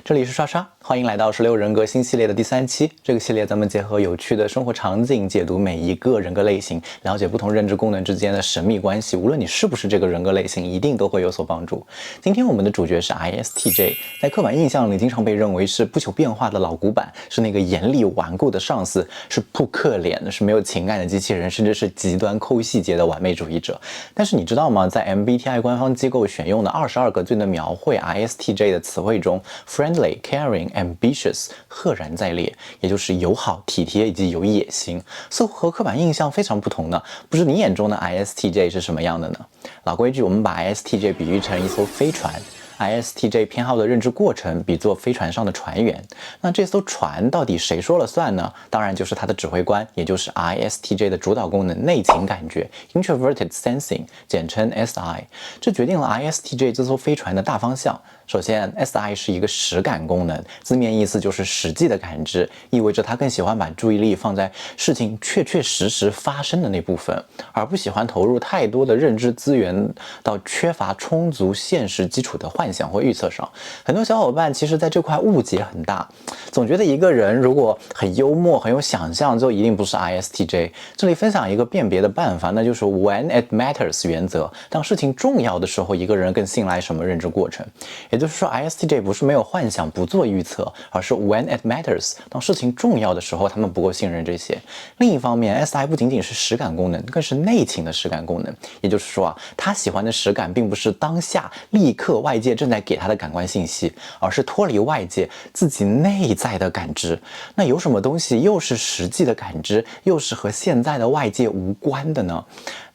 这里是刷刷，欢迎来到16人格新系列的第3期。这个系列咱们结合有趣的生活场景，解读每一个人格类型，了解不同认知功能之间的神秘关系。无论你是不是这个人格类型，一定都会有所帮助。今天我们的主角是 ISTJ， 在刻板印象里经常被认为是不求变化的老古板，是那个严厉顽固的上司，是扑克脸，是没有情感的机器人，甚至是极端抠细节的完美主义者。但是你知道吗？在 MBTI 官方机构选用的22个最能描绘 ISTJ 的词汇中， friendly、caring、ambitious 赫然在列，也就是友好、体贴以及有野心，似乎和刻板印象非常不同呢。不知你眼中的 ISTJ 是什么样的呢？老规矩，我们把 ISTJ 比喻成一艘飞船。ISTJ 偏好的认知过程比作飞船上的船员，那这艘船到底谁说了算呢？当然就是他的指挥官，也就是 ISTJ 的主导功能内情感觉 Introverted Sensing， 简称 SI， 这决定了 ISTJ 这艘飞船的大方向。首先 SI 是一个实感功能，字面意思就是实际的感知，意味着他更喜欢把注意力放在事情确确实实发生的那部分，而不喜欢投入太多的认知资源到缺乏充足现实基础的幻想或预测上。很多小伙伴其实在这块误解很大，总觉得一个人如果很幽默很有想象就一定不是 ISTJ。 这里分享一个辨别的办法，那就是 When it matters 原则。当事情重要的时候，一个人更信赖什么认知过程。也就是说 ISTJ 不是没有幻想不做预测，而是 when it matters， 当事情重要的时候他们不够信任这些。另一方面 SI 不仅仅是实感功能，更是内情的实感功能。也就是说他喜欢的实感并不是当下立刻外界正在给他的感官信息，而是脱离外界自己内在的感知。那有什么东西又是实际的感知，又是和现在的外界无关的呢？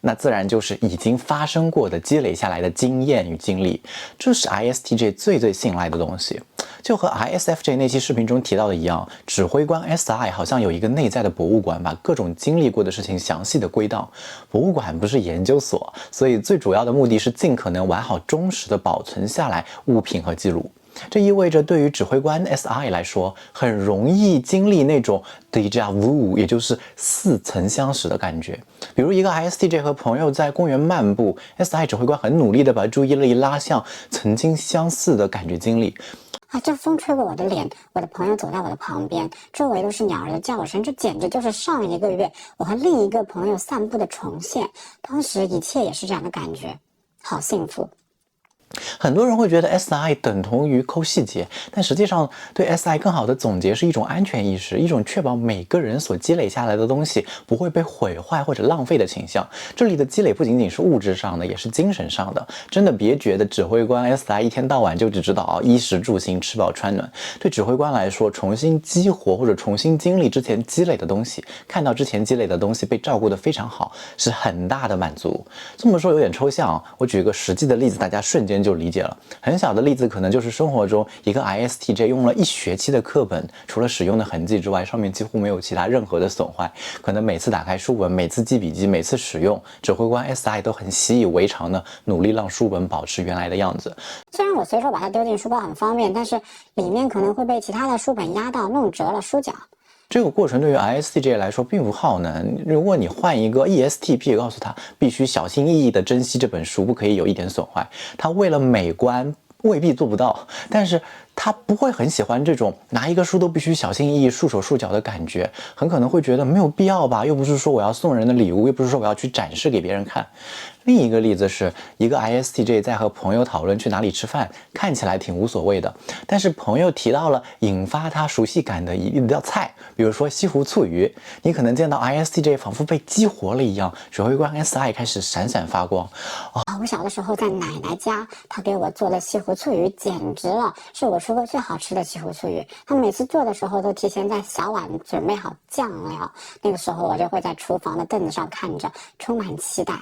那自然就是已经发生过的积累下来的经验与经历，这是 ISTJ 最信赖的东西。就和 ISFJ 那期视频中提到的一样，指挥官 SI 好像有一个内在的博物馆，把各种经历过的事情详细的归档。博物馆不是研究所，所以最主要的目的是尽可能完好忠实的保存下来物品和记录。这意味着对于指挥官 SI 来说，很容易经历那种 déjà vu， 也就是似曾相识的感觉。比如一个 ISTJ 和朋友在公园漫步， SI 指挥官很努力地把注意力拉向曾经相似的感觉经历。这风吹过我的脸，我的朋友走在我的旁边，周围都是鸟儿的叫声，这简直就是上一个月我和另一个朋友散步的重现。当时一切也是这样的感觉，好幸福。很多人会觉得 SI 等同于抠细节，但实际上对 SI 更好的总结是一种安全意识，一种确保每个人所积累下来的东西不会被毁坏或者浪费的倾向。这里的积累不仅仅是物质上的，也是精神上的。真的别觉得指挥官 SI 一天到晚就只知道衣食住行吃饱穿暖。对指挥官来说，重新激活或者重新经历之前积累的东西，看到之前积累的东西被照顾得非常好，是很大的满足。这么说有点抽象，我举个实际的例子，大家瞬间就理解了。很小的例子可能就是生活中一个 ISTJ 用了1学期的课本，除了使用的痕迹之外，上面几乎没有其他任何的损坏。可能每次打开书本，每次记笔记，每次使用，指挥官 SI 都很习以为常的努力让书本保持原来的样子。虽然我随手把它丢进书包很方便，但是里面可能会被其他的书本压到，弄折了书角。这个过程对于 ISTJ 来说并不耗能，如果你换一个 ESTP 告诉他必须小心翼翼地珍惜这本书，不可以有一点损坏，他为了美观未必做不到，但是他不会很喜欢这种拿一个书都必须小心翼翼束手束脚的感觉，很可能会觉得没有必要吧，又不是说我要送人的礼物，又不是说我要去展示给别人看。另一个例子是一个 ISTJ 在和朋友讨论去哪里吃饭，看起来挺无所谓的，但是朋友提到了引发他熟悉感的一道菜，比如说西湖醋鱼，你可能见到 ISTJ 仿佛被激活了一样，指挥官 SI 开始闪闪发光。我小的时候在奶奶家，她给我做的西湖醋鱼简直了，是我吃过最好吃的西湖醋鱼。她每次做的时候都提前在小碗准备好酱料，那个时候我就会在厨房的凳子上看着，充满期待。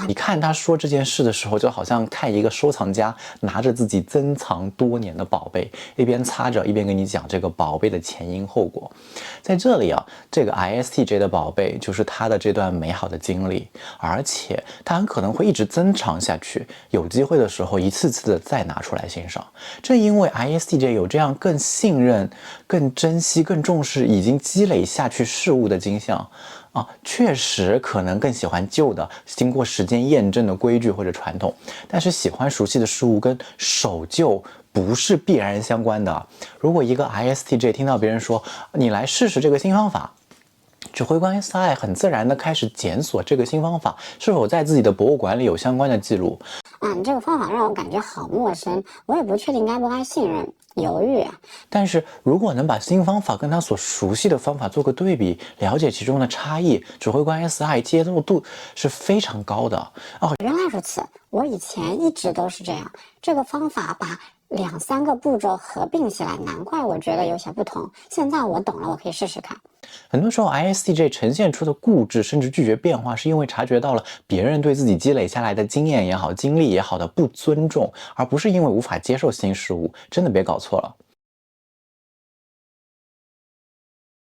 你看他说这件事的时候，就好像看一个收藏家拿着自己珍藏多年的宝贝，一边擦着一边跟你讲这个宝贝的前因后果。在这里这个 ISTJ 的宝贝就是他的这段美好的经历，而且他很可能会一直珍藏下去，有机会的时候一次次的再拿出来欣赏。正因为 ISTJ 有这样更信任、更珍惜、更重视已经积累下去事物的倾向，确实可能更喜欢旧的经过时间验证的规矩或者传统，但是喜欢熟悉的事物跟守旧不是必然相关的。如果一个 ISTJ 听到别人说你来试试这个新方法，指挥官 SI 很自然地开始检索这个新方法是否在自己的博物馆里有相关的记录。你这个方法让我感觉好陌生，我也不确定该不该信任，犹豫啊。但是如果能把新方法跟他所熟悉的方法做个对比，了解其中的差异，指挥官 SI 接受度是非常高的。原来如此，我以前一直都是这样。这个方法把2、3个步骤合并起来，难怪我觉得有些不同。现在我懂了，我可以试试看。很多时候 ISTJ 呈现出的固执甚至拒绝变化，是因为察觉到了别人对自己积累下来的经验也好、经历也好的不尊重，而不是因为无法接受新事物。真的别搞错了。